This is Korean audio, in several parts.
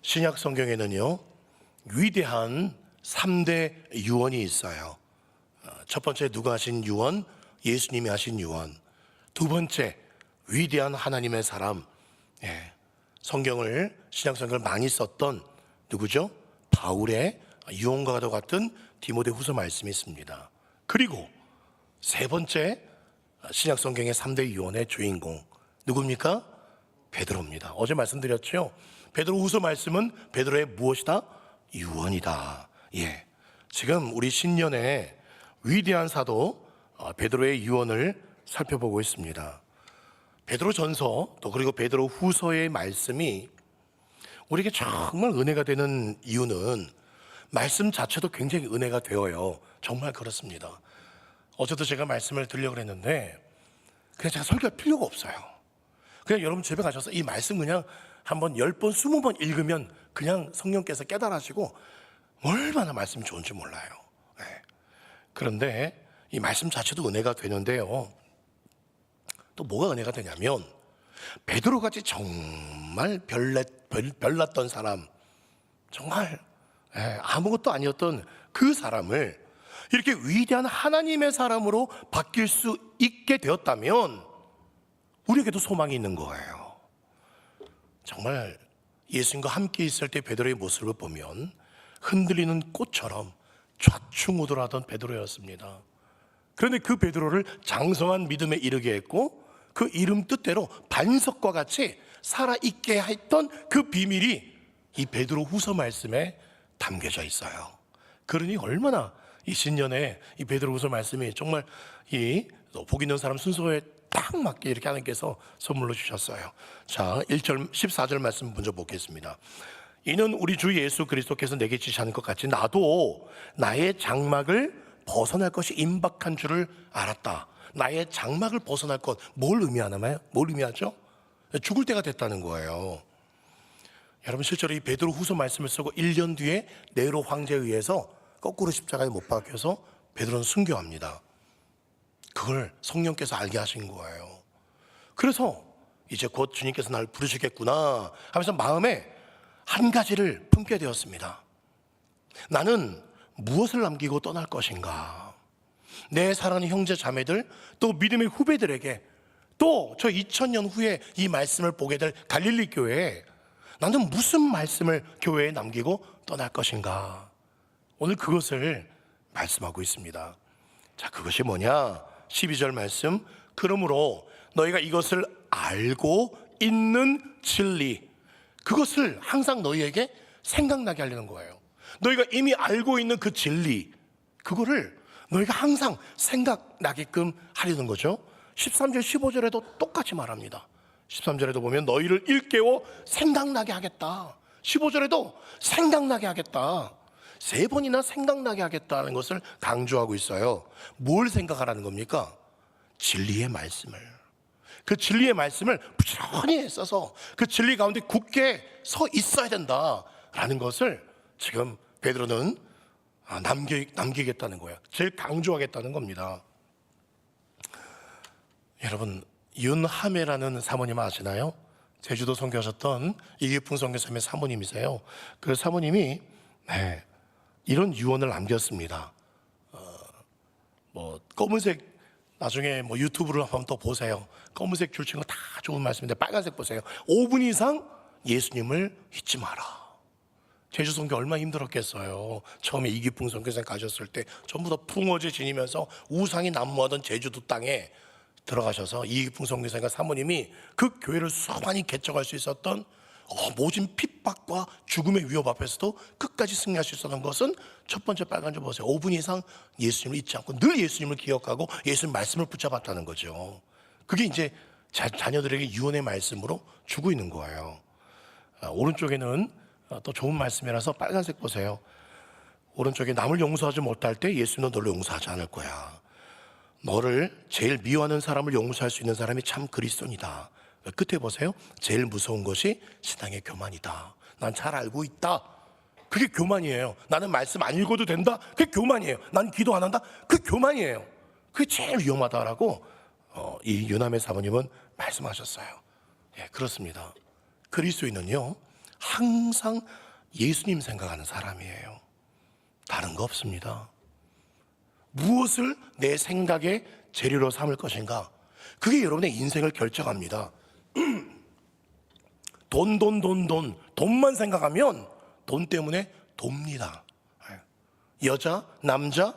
신약 성경에는요, 위대한 3대 유언이 있어요. 첫 번째 누가 하신 유언? 예수님이 하신 유언. 두 번째 위대한 하나님의 사람, 성경을, 신약 성경을 많이 썼던 누구죠? 바울의 유언과도 같은 디모데후서 말씀이 있습니다. 그리고 세 번째 신약 성경의 3대 유언의 주인공 누굽니까? 베드로입니다. 어제 말씀드렸죠. 베드로후서 말씀은 베드로의 무엇이다? 유언이다. 지금 우리 신년에 위대한 사도 베드로의 유언을 살펴보고 있습니다. 베드로전서 또 그리고 베드로후서의 말씀이 우리에게 정말 은혜가 되는 이유는 말씀 자체도 굉장히 은혜가 되어요. 정말 그렇습니다. 어제도 제가 말씀을 드리려고 했는데 그냥 제가 설교할 필요가 없어요. 그냥 여러분 집에 가셔서 이 말씀 그냥 한번 10번, 20번 읽으면 그냥 성령께서 깨달으시고 얼마나 말씀이 좋은지 몰라요. 그런데 이 말씀 자체도 은혜가 되는데요, 또 뭐가 은혜가 되냐면 베드로같이 정말 별났던 사람, 정말 아무것도 아니었던 그 사람을 이렇게 위대한 하나님의 사람으로 바뀔 수 있게 되었다면 우리에게도 소망이 있는 거예요. 정말 예수님과 함께 있을 때 베드로의 모습을 보면 흔들리는 꽃처럼 좌충우돌하던 베드로였습니다. 그런데 그 베드로를 장성한 믿음에 이르게 했고 그 이름 뜻대로 반석과 같이 살아있게 했던 그 비밀이 이 베드로후서 말씀에 담겨져 있어요. 그러니 얼마나 이 신년에 이 베드로후서 말씀이 정말 이 복 있는 사람 순서에 딱 맞게 이렇게 하나님께서 선물로 주셨어요. 자, 1절 14절 말씀 먼저 보겠습니다. 이는 우리 주 예수 그리스도께서 내게 지시하는 것 같이 나도 나의 장막을 벗어날 것이 임박한 줄을 알았다. 나의 장막을 벗어날 것, 뭘 의미하나요? 뭘 의미하죠? 죽을 때가 됐다는 거예요. 여러분 실제로 이 베드로후서 말씀을 쓰고 1년 뒤에 네로 황제에 의해서 거꾸로 십자가에 못 박혀서 베드로는 순교합니다. 그걸 성령께서 알게 하신 거예요. 그래서 이제 곧 주님께서 날 부르시겠구나 하면서 마음에 한 가지를 품게 되었습니다. 나는 무엇을 남기고 떠날 것인가? 내 사랑하는 형제 자매들, 또 믿음의 후배들에게, 또 저 2000년 후에 이 말씀을 보게 될 갈릴리 교회에 나는 무슨 말씀을 교회에 남기고 떠날 것인가? 오늘 그것을 말씀하고 있습니다. 자, 그것이 뭐냐? 12절 말씀. 그러므로 너희가 이것을 알고 있는 진리, 그것을 항상 너희에게 생각나게 하려는 거예요. 너희가 이미 알고 있는 그 진리, 그거를 너희가 항상 생각나게끔 하려는 거죠. 13절 15절에도 똑같이 말합니다. 13절에도 보면 너희를 일깨워 생각나게 하겠다. 15절에도 생각나게 하겠다. 3번이나 생각나게 하겠다는 것을 강조하고 있어요. 뭘 생각하라는 겁니까? 진리의 말씀을. 그 진리의 말씀을 부지런히 써서 그 진리 가운데 굳게 서 있어야 된다라는 것을 지금 베드로는 남기겠다는 거예요. 제일 강조하겠다는 겁니다. 여러분, 윤하매라는 사모님 아시나요? 제주도 선교하셨던 이기풍 선교사님의 사모님이세요. 그 사모님이 이런 유언을 남겼습니다. 검은색, 나중에 유튜브를 한번 또 보세요. 검은색 줄 친 거 다 좋은 말씀인데 빨간색 보세요. 5분 이상 예수님을 잊지 마라. 제주 선교 얼마나 힘들었겠어요. 처음에 이기풍 선교사님 가셨을 때 전부 다 풍어제 지니면서 우상이 난무하던 제주도 땅에 들어가셔서 이기풍 선교사님과 사모님이 그 교회를 수많이 개척할 수 있었던 모진 핍박과 죽음의 위협 앞에서도 끝까지 승리할 수 있었던 것은 첫 번째 빨간 줄 보세요. 5분 이상 예수님을 잊지 않고 늘 예수님을 기억하고 예수님 말씀을 붙잡았다는 거죠. 그게 이제 자녀들에게 유언의 말씀으로 주고 있는 거예요. 오른쪽에는 또 좋은 말씀이라서 빨간색 보세요. 오른쪽에 남을 용서하지 못할 때 예수는 너를 용서하지 않을 거야. 너를 제일 미워하는 사람을 용서할 수 있는 사람이 참 그리스도이다. 끝에 보세요. 제일 무서운 것이 신앙의 교만이다. 난 잘 알고 있다. 그게 교만이에요. 나는 말씀 안 읽어도 된다. 그게 교만이에요. 난 기도 안 한다. 그게 교만이에요. 그게 제일 위험하다라고 이 유남의 사모님은 말씀하셨어요. 예, 그렇습니다. 그리스도인은요, 항상 예수님 생각하는 사람이에요. 다른 거 없습니다. 무엇을 내 생각의 재료로 삼을 것인가, 그게 여러분의 인생을 결정합니다. 돈만 생각하면 돈 때문에 돕니다. 여자, 남자,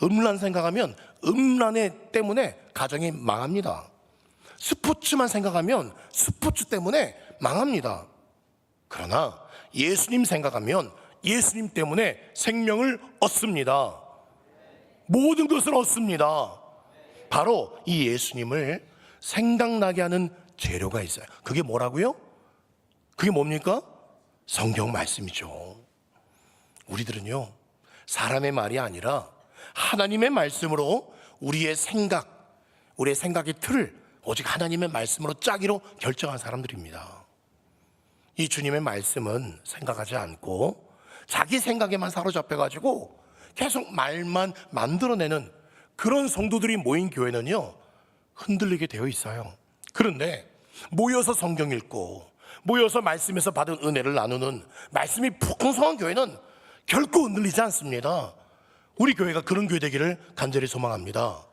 음란 생각하면 음란에 때문에 가정이 망합니다. 스포츠만 생각하면 스포츠 때문에 망합니다. 그러나 예수님 생각하면 예수님 때문에 생명을 얻습니다. 모든 것을 얻습니다. 바로 이 예수님을 생각나게 하는 재료가 있어요. 그게 뭐라고요? 그게 뭡니까? 성경 말씀이죠. 우리들은요, 사람의 말이 아니라 하나님의 말씀으로 우리의 생각의 틀을 오직 하나님의 말씀으로 짜기로 결정한 사람들입니다. 이 주님의 말씀은 생각하지 않고 자기 생각에만 사로잡혀가지고 계속 말만 만들어내는 그런 성도들이 모인 교회는요, 흔들리게 되어 있어요. 그런데 모여서 성경 읽고 모여서 말씀에서 받은 은혜를 나누는 말씀이 풍성한 교회는 결코 흔들리지 않습니다. 우리 교회가 그런 교회 되기를 간절히 소망합니다.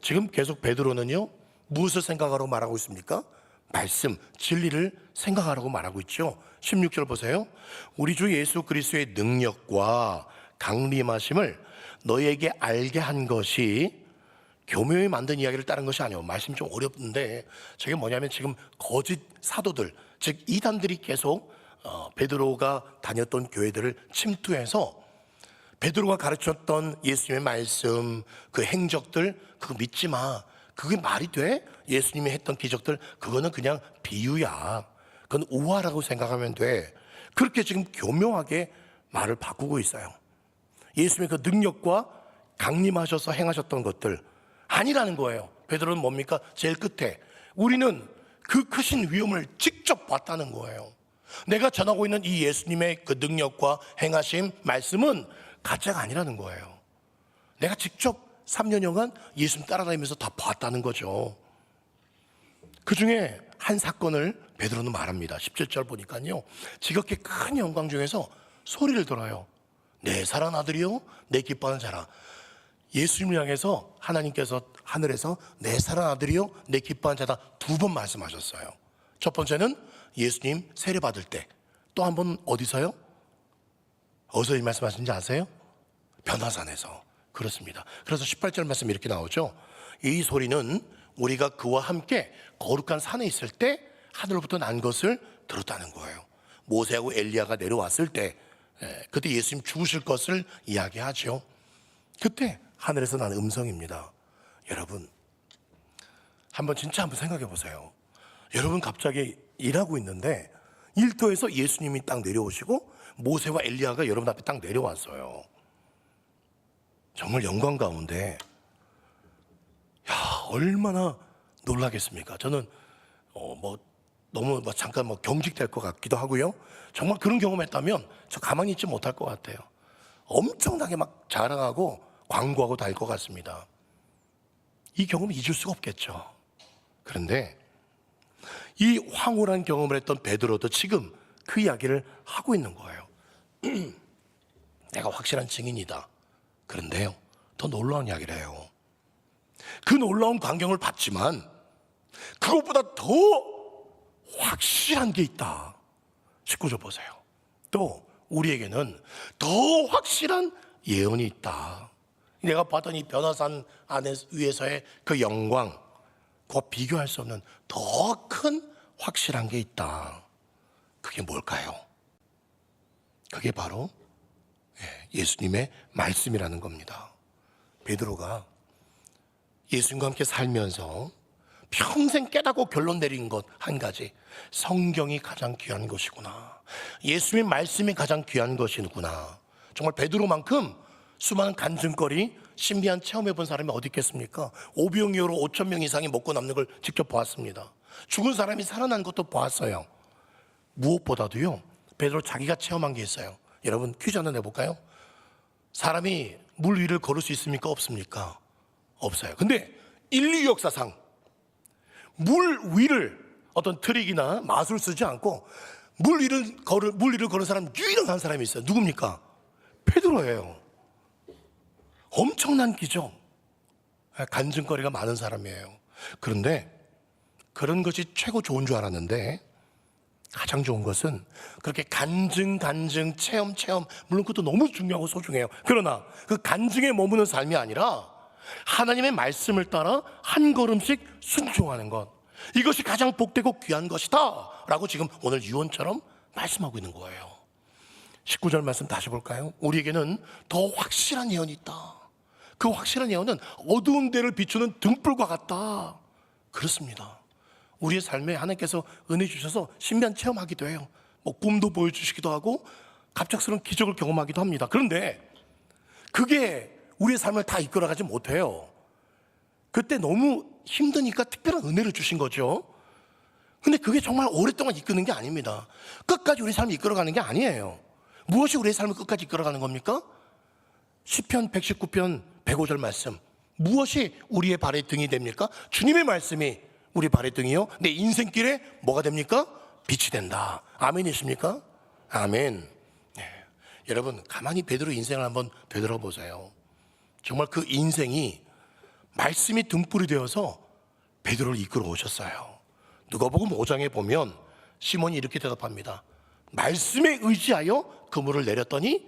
지금 계속 베드로는요, 무엇을 생각하라고 말하고 있습니까? 말씀, 진리를 생각하라고 말하고 있죠. 16절 보세요. 우리 주 예수 그리스도의 능력과 강림하심을 너희에게 알게 한 것이 교묘히 만든 이야기를 따른 것이 아니에요. 말씀이 좀 어렵는데 저게 뭐냐면 지금 거짓 사도들, 즉 이단들이 계속 베드로가 다녔던 교회들을 침투해서 베드로가 가르쳤던 예수님의 말씀, 그 행적들 그거 믿지 마. 그게 말이 돼? 예수님이 했던 기적들 그거는 그냥 비유야. 그건 우화라고 생각하면 돼. 그렇게 지금 교묘하게 말을 바꾸고 있어요. 예수님의 그 능력과 강림하셔서 행하셨던 것들 아니라는 거예요. 베드로는 뭡니까? 제일 끝에 우리는 그 크신 위엄을 직접 봤다는 거예요. 내가 전하고 있는 이 예수님의 그 능력과 행하심 말씀은 가짜가 아니라는 거예요. 내가 직접 3년여간 예수님 따라다니면서 다 봤다는 거죠. 그 중에 한 사건을 베드로는 말합니다. 17절 보니까요, 지극히 큰 영광 중에서 소리를 들어요. 내 사랑하는 아들이요 내 기뻐하는 자라. 예수님을 향해서 하나님께서 하늘에서 내 사랑하는 아들이요 내 기뻐하는 자다 2번 말씀하셨어요. 첫 번째는 예수님 세례 받을 때, 또 한 번 어디서요? 어디서 이 말씀하신지 아세요? 변화산에서. 그렇습니다. 그래서 18절 말씀 이렇게 나오죠. 이 소리는 우리가 그와 함께 거룩한 산에 있을 때 하늘로부터 난 것을 들었다는 거예요. 모세하고 엘리야가 내려왔을 때, 그때 예수님 죽으실 것을 이야기하죠. 그때 하늘에서 난 음성입니다. 여러분 진짜 한번 생각해 보세요. 여러분 갑자기 일하고 있는데 일터에서 예수님이 딱 내려오시고 모세와 엘리야가 여러분 앞에 딱 내려왔어요. 정말 영광 가운데, 얼마나 놀라겠습니까? 저는 너무 잠깐 경직될 것 같기도 하고요. 정말 그런 경험했다면 저 가만히 있지 못할 것 같아요. 엄청나게 막 자랑하고 광고하고 다닐 것 같습니다. 이 경험을 잊을 수가 없겠죠. 그런데 이 황홀한 경험을 했던 베드로도 지금 그 이야기를 하고 있는 거예요. 내가 확실한 증인이다. 그런데요, 더 놀라운 이야기를 해요. 그 놀라운 광경을 봤지만 그것보다 더 확실한 게 있다. 19절 보세요. 또 우리에게는 더 확실한 예언이 있다. 내가 봤던 이 변화산 위에서의 그 영광, 그와 비교할 수 없는 더 큰 확실한 게 있다. 그게 뭘까요? 그게 바로 예수님의 말씀이라는 겁니다. 베드로가 예수님과 함께 살면서 평생 깨닫고 결론 내린 것 한 가지, 성경이 가장 귀한 것이구나, 예수님의 말씀이 가장 귀한 것이구나. 정말 베드로만큼 수많은 간증거리, 신비한 체험해 본 사람이 어디 있겠습니까? 오병이어로 5,000명 이상이 먹고 남는 걸 직접 보았습니다. 죽은 사람이 살아난 것도 보았어요. 무엇보다도요, 베드로 자기가 체험한 게 있어요. 여러분 퀴즈 하나 내볼까요? 사람이 물 위를 걸을 수 있습니까? 없습니까? 없어요. 근데 인류 역사상 물 위를 어떤 트릭이나 마술 쓰지 않고 물 위를 걸은 사람 유일한 사람이 있어요. 누굽니까? 베드로예요. 엄청난 기적, 간증거리가 많은 사람이에요. 그런데 그런 것이 최고 좋은 줄 알았는데 가장 좋은 것은 그렇게 간증, 체험, 물론 그것도 너무 중요하고 소중해요. 그러나 그 간증에 머무는 삶이 아니라 하나님의 말씀을 따라 한 걸음씩 순종하는 것, 이것이 가장 복되고 귀한 것이다 라고 지금 오늘 유언처럼 말씀하고 있는 거예요. 19절 말씀 다시 볼까요? 우리에게는 더 확실한 예언이 있다. 그 확실한 예언은 어두운 데를 비추는 등불과 같다. 그렇습니다. 우리의 삶에 하나님께서 은혜 주셔서 신비한 체험하기도 해요. 뭐 꿈도 보여주시기도 하고 갑작스러운 기적을 경험하기도 합니다. 그런데 그게 우리의 삶을 다 이끌어가지 못해요. 그때 너무 힘드니까 특별한 은혜를 주신 거죠. 근데 그게 정말 오랫동안 이끄는 게 아닙니다. 끝까지 우리 삶을 이끌어가는 게 아니에요. 무엇이 우리의 삶을 끝까지 이끌어가는 겁니까? 시편 119편 105절 말씀, 무엇이 우리의 발의 등이 됩니까? 주님의 말씀이 우리 발의 등이요, 내 인생길에 뭐가 됩니까? 빛이 된다. 아멘이십니까? 아멘. 네. 여러분, 가만히 베드로 인생을 한번 되돌아보세요. 정말 그 인생이 말씀이 등불이 되어서 베드로를 이끌어 오셨어요. 누가복음 5장에 보면 시몬이 이렇게 대답합니다. 말씀에 의지하여 그물을 내렸더니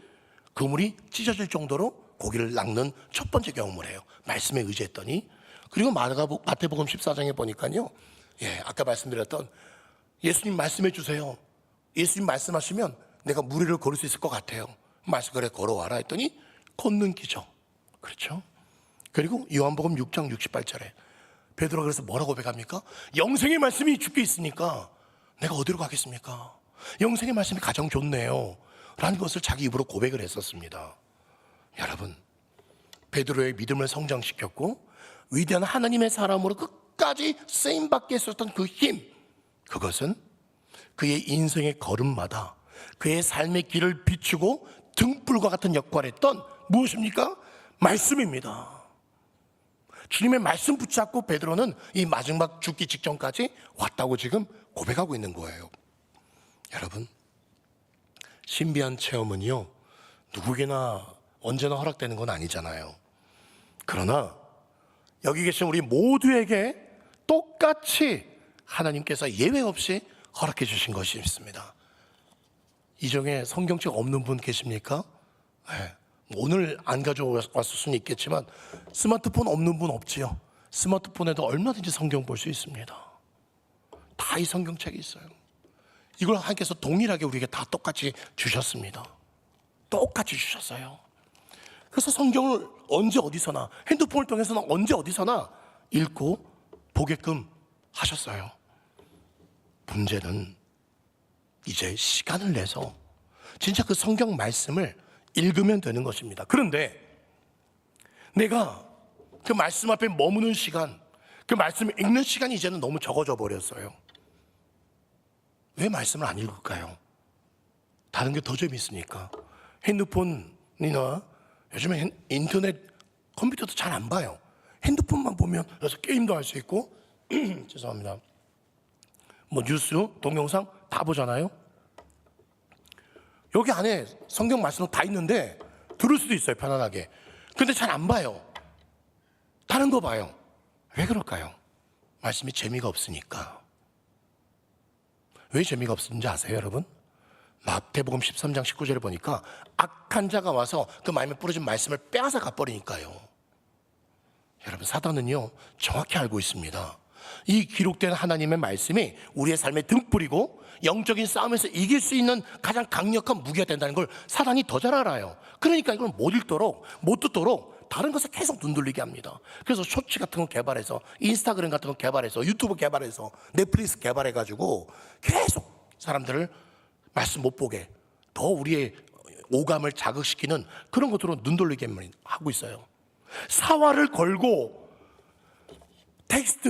그물이 찢어질 정도로 고기를 낚는 첫 번째 경험을 해요. 말씀에 의지했더니. 그리고 마태복음 14장에 보니까요, 아까 말씀드렸던 예수님 말씀해 주세요. 예수님 말씀하시면 내가 무리를 걸을 수 있을 것 같아요. 말씀, 그래 걸어와라 했더니 걷는 기적. 그렇죠? 그리고 요한복음 6장 68절에 베드로가 그래서 뭐라고 고백합니까? 영생의 말씀이 주께 있으니까 내가 어디로 가겠습니까? 영생의 말씀이 가장 좋네요 라는 것을 자기 입으로 고백을 했었습니다. 여러분, 베드로의 믿음을 성장시켰고 위대한 하나님의 사람으로 끝까지 쓰임받게 했었던 그 힘, 그것은 그의 인생의 걸음마다 그의 삶의 길을 비추고 등불과 같은 역할을 했던 무엇입니까? 말씀입니다. 주님의 말씀 붙잡고 베드로는 이 마지막 죽기 직전까지 왔다고 지금 고백하고 있는 거예요. 여러분, 신비한 체험은요, 누구에게나 언제나 허락되는 건 아니잖아요. 그러나 여기 계신 우리 모두에게 똑같이 하나님께서 예외 없이 허락해 주신 것이 있습니다. 이 중에 성경책 없는 분 계십니까? 네. 오늘 안 가져왔을 수는 있겠지만 스마트폰 없는 분 없지요. 스마트폰에도 얼마든지 성경 볼 수 있습니다. 다 이 성경책이 있어요. 이걸 하나님께서 동일하게 우리에게 다 똑같이 주셨습니다. 똑같이 주셨어요. 그래서 성경을 언제 어디서나, 핸드폰을 통해서는 언제 어디서나 읽고 보게끔 하셨어요. 문제는 이제 시간을 내서 진짜 그 성경 말씀을 읽으면 되는 것입니다. 그런데 내가 그 말씀 앞에 머무는 시간, 그 말씀을 읽는 시간이 이제는 너무 적어져 버렸어요. 왜 말씀을 안 읽을까요? 다른 게 더 재밌으니까. 핸드폰이나 요즘에 인터넷, 컴퓨터도 잘 안 봐요. 핸드폰만 보면 그래서 게임도 할 수 있고 죄송합니다. 뭐 뉴스, 동영상 다 보잖아요. 여기 안에 성경 말씀은 다 있는데 들을 수도 있어요, 편안하게. 근데 잘 안 봐요. 다른 거 봐요. 왜 그럴까요? 말씀이 재미가 없으니까. 왜 재미가 없는지 아세요, 여러분? 마태복음 13장 19절에 보니까 악한 자가 와서 그 마음에 뿌려진 말씀을 빼앗아 가버리니까요. 여러분, 사단은요 정확히 알고 있습니다. 이 기록된 하나님의 말씀이 우리의 삶의 등불이고 영적인 싸움에서 이길 수 있는 가장 강력한 무기가 된다는 걸 사단이 더 잘 알아요. 그러니까 이걸 못 읽도록, 못 듣도록 다른 것에 계속 눈 돌리게 합니다. 그래서 쇼츠 같은 거 개발해서, 인스타그램 같은 거 개발해서, 유튜브 개발해서, 넷플릭스 개발해가지고 계속 사람들을 말씀 못 보게, 더 우리의 오감을 자극시키는 그런 것으로 눈 돌리게 하고 있어요. 사활을 걸고 텍스트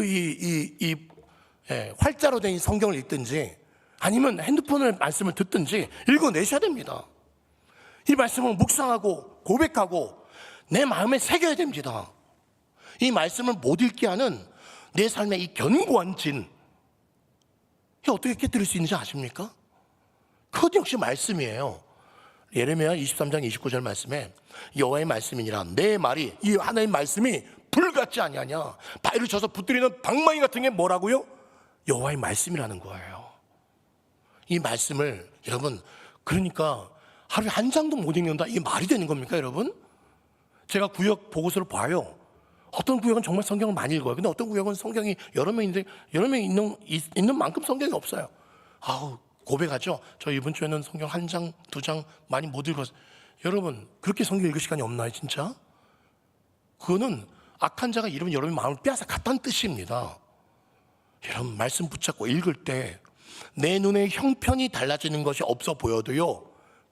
활자로 된 성경을 읽든지 아니면 핸드폰을 말씀을 듣든지 읽어내셔야 됩니다. 이 말씀을 묵상하고 고백하고 내 마음에 새겨야 됩니다. 이 말씀을 못 읽게 하는 내 삶의 이 견고한 진, 이게 어떻게 깨뜨릴 수 있는지 아십니까? 그것 역시 말씀이에요. 예레미야 23장 29절 말씀에 여호와의 말씀이니라 내 말이 이 하나님 말씀이 불같지 아니하냐. 바위를 쳐서 붙들이는 방망이 같은 게 뭐라고요? 여호와의 말씀이라는 거예요. 이 말씀을 여러분, 그러니까 하루에 한 장도 못 읽는다, 이게 말이 되는 겁니까 여러분? 제가 구역 보고서를 봐요. 어떤 구역은 정말 성경을 많이 읽어요. 근데 어떤 구역은 성경이 여러 명인데 여러 명 있는 만큼 성경이 없어요. 아우, 고백하죠. 저 이번 주에는 성경 한 장, 두 장 많이 못 읽었어요. 여러분, 그렇게 성경 읽을 시간이 없나요 진짜? 그거는 악한 자가 이러면 여러분의 마음을 빼앗아 갔다는 뜻입니다. 여러분, 말씀 붙잡고 읽을 때 내 눈에 형편이 달라지는 것이 없어 보여도요,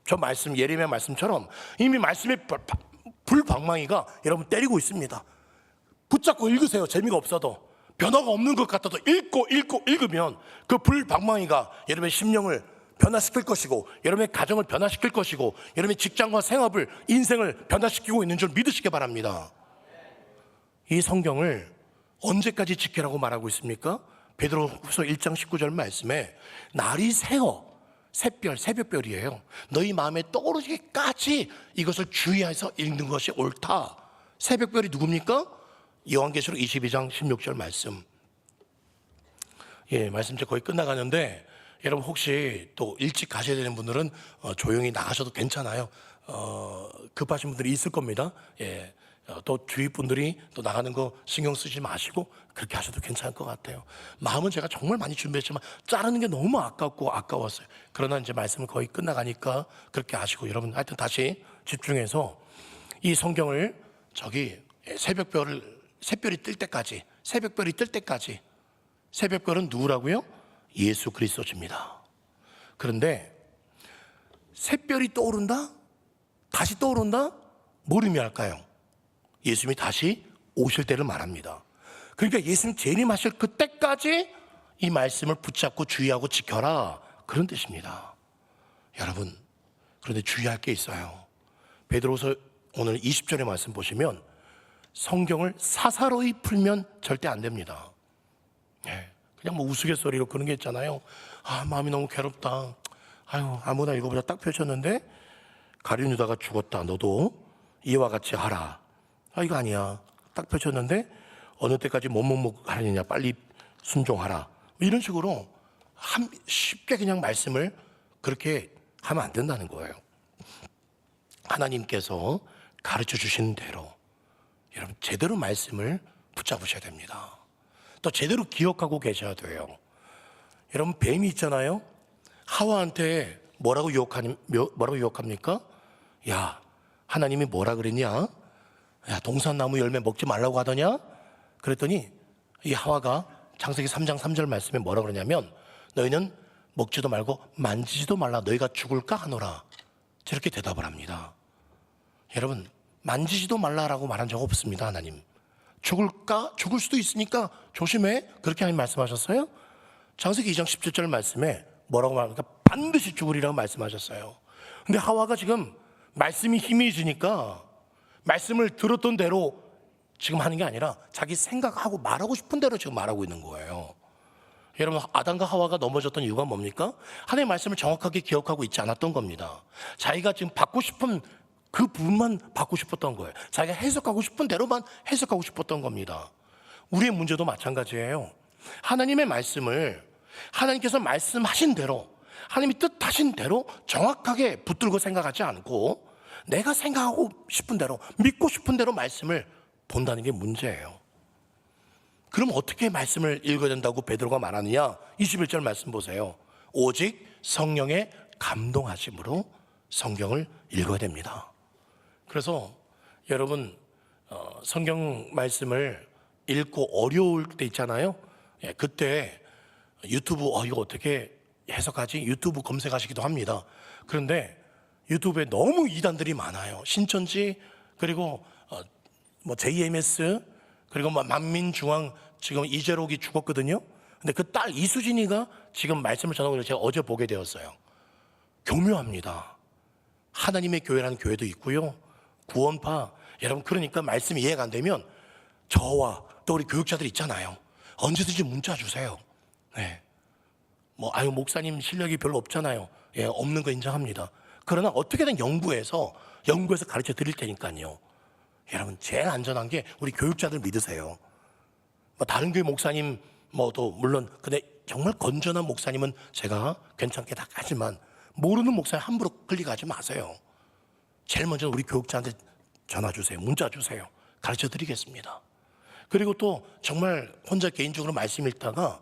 저 말씀, 예레미야 말씀처럼 이미 말씀의 불방망이가 여러분 때리고 있습니다. 붙잡고 읽으세요. 재미가 없어도, 변화가 없는 것 같아도 읽으면 그 불방망이가 여러분의 심령을 변화시킬 것이고, 여러분의 가정을 변화시킬 것이고, 여러분의 직장과 생업을, 인생을 변화시키고 있는 줄 믿으시기 바랍니다. 이 성경을 언제까지 지키라고 말하고 있습니까? 베드로후서 1장 19절 말씀에 날이 새어, 새벽별이에요. 너희 마음에 떠오르기까지 이것을 주의해서 읽는 것이 옳다. 새벽별이 누굽니까? 요한계시록 22장 16절 말씀. 예, 말씀 이제 거의 끝나가는데, 여러분 혹시 또 일찍 가셔야 되는 분들은 조용히 나가셔도 괜찮아요. 급하신 분들이 있을 겁니다. 예, 또 주위 분들이 또 나가는 거 신경 쓰지 마시고 그렇게 하셔도 괜찮을 것 같아요. 마음은 제가 정말 많이 준비했지만 자르는 게 너무 아까웠어요. 그러나 이제 말씀은 거의 끝나가니까 그렇게 하시고, 여러분 하여튼 다시 집중해서 이 성경을 저기 새별이 뜰 때까지, 새벽별은 누구라고요? 예수 그리스도십니다. 그런데 새별이 떠오른다? 다시 떠오른다? 뭘 의미할까요? 예수님이 다시 오실 때를 말합니다. 그러니까 예수님 재림하실 그때까지 이 말씀을 붙잡고 주의하고 지켜라, 그런 뜻입니다. 여러분, 그런데 주의할 게 있어요. 베드로서 오늘 20절의 말씀 보시면 성경을 사사로이 풀면 절대 안 됩니다. 그냥 뭐 우스갯소리로 그런 게 있잖아요. 아, 마음이 너무 괴롭다. 아유, 아무나 읽어보자 딱 펼쳤는데 가룟 유다가 죽었다. 너도 이와 같이 하라. 아, 이거 아니야. 딱 펼쳤는데 어느 때까지 뭐뭐뭐 하느냐, 빨리 순종하라. 이런 식으로 쉽게 그냥 말씀을 그렇게 하면 안 된다는 거예요. 하나님께서 가르쳐 주시는 대로 여러분 제대로 말씀을 붙잡으셔야 됩니다. 또 제대로 기억하고 계셔야 돼요. 여러분, 뱀이 있잖아요. 하와한테 뭐라고 유혹합니까? 야, 하나님이 뭐라 그랬냐? 야, 동산나무 열매 먹지 말라고 하더냐? 그랬더니 이 하와가 창세기 3장 3절 말씀에 뭐라 그러냐면 너희는 먹지도 말고 만지지도 말라, 너희가 죽을까 하노라. 저렇게 대답을 합니다. 여러분, 만지지도 말라라고 말한 적 없습니다. 하나님. 죽을 수도 있으니까 조심해, 그렇게 하나님 말씀하셨어요? 창세기 2장 17절 말씀에 뭐라고 말합니까? 반드시 죽으리라고 말씀하셨어요. 근데 하와가 지금 말씀이 희미해지니까 말씀을 들었던 대로 지금 하는 게 아니라 자기 생각하고 말하고 싶은 대로 지금 말하고 있는 거예요. 여러분, 아담과 하와가 넘어졌던 이유가 뭡니까? 하나님의 말씀을 정확하게 기억하고 있지 않았던 겁니다. 자기가 지금 받고 싶은 그 부분만 받고 싶었던 거예요. 자기가 해석하고 싶은 대로만 해석하고 싶었던 겁니다. 우리의 문제도 마찬가지예요. 하나님의 말씀을 하나님께서 말씀하신 대로, 하나님이 뜻하신 대로 정확하게 붙들고 생각하지 않고 내가 생각하고 싶은 대로, 믿고 싶은 대로 말씀을 본다는 게 문제예요. 그럼 어떻게 말씀을 읽어야 된다고 베드로가 말하느냐? 21절 말씀 보세요. 오직 성령의 감동하심으로 성경을 읽어야 됩니다. 그래서 여러분, 성경 말씀을 읽고 어려울 때 있잖아요. 그때 유튜브 이거 어떻게 해석하지? 유튜브 검색하시기도 합니다. 그런데 유튜브에 너무 이단들이 많아요. 신천지, 그리고 뭐 JMS, 그리고 만민중앙, 지금 이재록이 죽었거든요. 근데 그 딸 이수진이가 지금 말씀을 전하고 제가 어제 보게 되었어요. 교묘합니다. 하나님의 교회라는 교회도 있고요, 구원파. 여러분, 그러니까 말씀이 이해가 안 되면 저와 또 우리 교육자들 있잖아요. 언제든지 문자 주세요. 네. 목사님 실력이 별로 없잖아요. 없는 거 인정합니다. 그러나 어떻게든 연구해서 가르쳐 드릴 테니까요. 여러분, 제일 안전한 게 우리 교육자들 믿으세요. 뭐 다른 교회 목사님 뭐도 물론, 근데 정말 건전한 목사님은 제가 괜찮게 다 하지만 모르는 목사님 함부로 클릭하지 마세요. 제일 먼저 우리 교육자한테 전화 주세요. 문자 주세요. 가르쳐 드리겠습니다. 그리고 또 정말 혼자 개인적으로 말씀 읽다가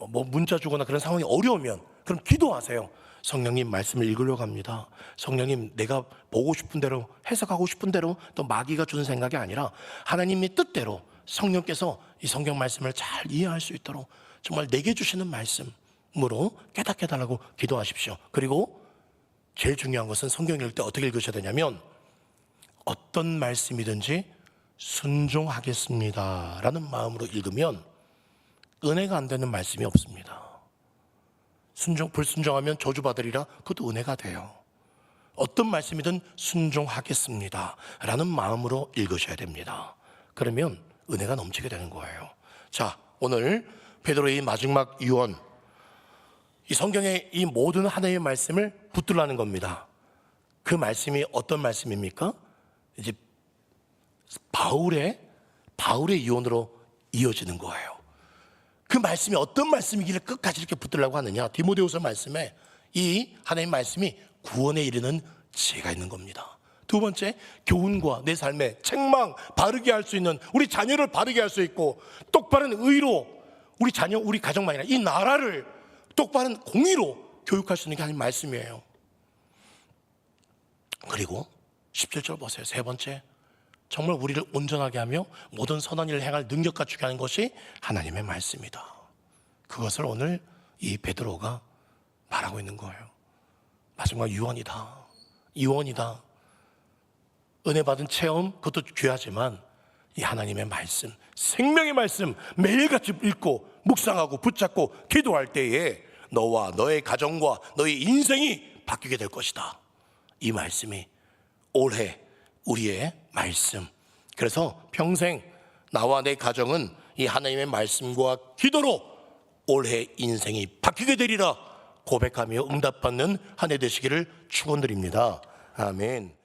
뭐 문자 주거나 그런 상황이 어려우면 그럼 기도하세요. 성령님, 말씀을 읽으려고 합니다. 성령님, 내가 보고 싶은 대로 해석하고 싶은 대로 또 마귀가 주는 생각이 아니라 하나님의 뜻대로 성령께서 이 성경 말씀을 잘 이해할 수 있도록 정말 내게 주시는 말씀으로 깨닫게 해달라고 기도하십시오. 그리고 제일 중요한 것은 성경 읽을 때 어떻게 읽으셔야 되냐면 어떤 말씀이든지 순종하겠습니다 라는 마음으로 읽으면 은혜가 안 되는 말씀이 없습니다. 불순종하면 저주받으리라, 그것도 은혜가 돼요. 어떤 말씀이든 순종하겠습니다 라는 마음으로 읽으셔야 됩니다. 그러면 은혜가 넘치게 되는 거예요. 자, 오늘 베드로의 마지막 유언, 이 성경의 이 모든 하나님의 말씀을 붙들라는 겁니다. 그 말씀이 어떤 말씀입니까? 이제 바울의 유언으로 이어지는 거예요. 그 말씀이 어떤 말씀이길래 끝까지 이렇게 붙들려고 하느냐? 디모데후서 말씀에 이 하나님의 말씀이 구원에 이르는 지혜가 있는 겁니다. 두 번째, 교훈과 내 삶의 책망 바르게 할 수 있는, 우리 자녀를 바르게 할 수 있고 똑바른 의로 우리 자녀, 우리 가정만이 아니라 이 나라를 똑바른 공의로 교육할 수 있는 게 하나님 말씀이에요. 그리고 17절 보세요. 세 번째, 정말 우리를 온전하게 하며 모든 선한 일을 행할 능력 갖추게 하는 것이 하나님의 말씀이다. 그것을 오늘 이 베드로가 말하고 있는 거예요. 마지막 유언이다. 유언이다. 은혜 받은 체험, 그것도 귀하지만 이 하나님의 말씀, 생명의 말씀 매일같이 읽고 묵상하고 붙잡고 기도할 때에 너와 너의 가정과 너의 인생이 바뀌게 될 것이다. 이 말씀이 올해 우리의 말씀. 그래서 평생 나와 내 가정은 이 하나님의 말씀과 기도로 올해 인생이 바뀌게 되리라 고백하며 응답받는 한 해 되시기를 축원드립니다. 아멘.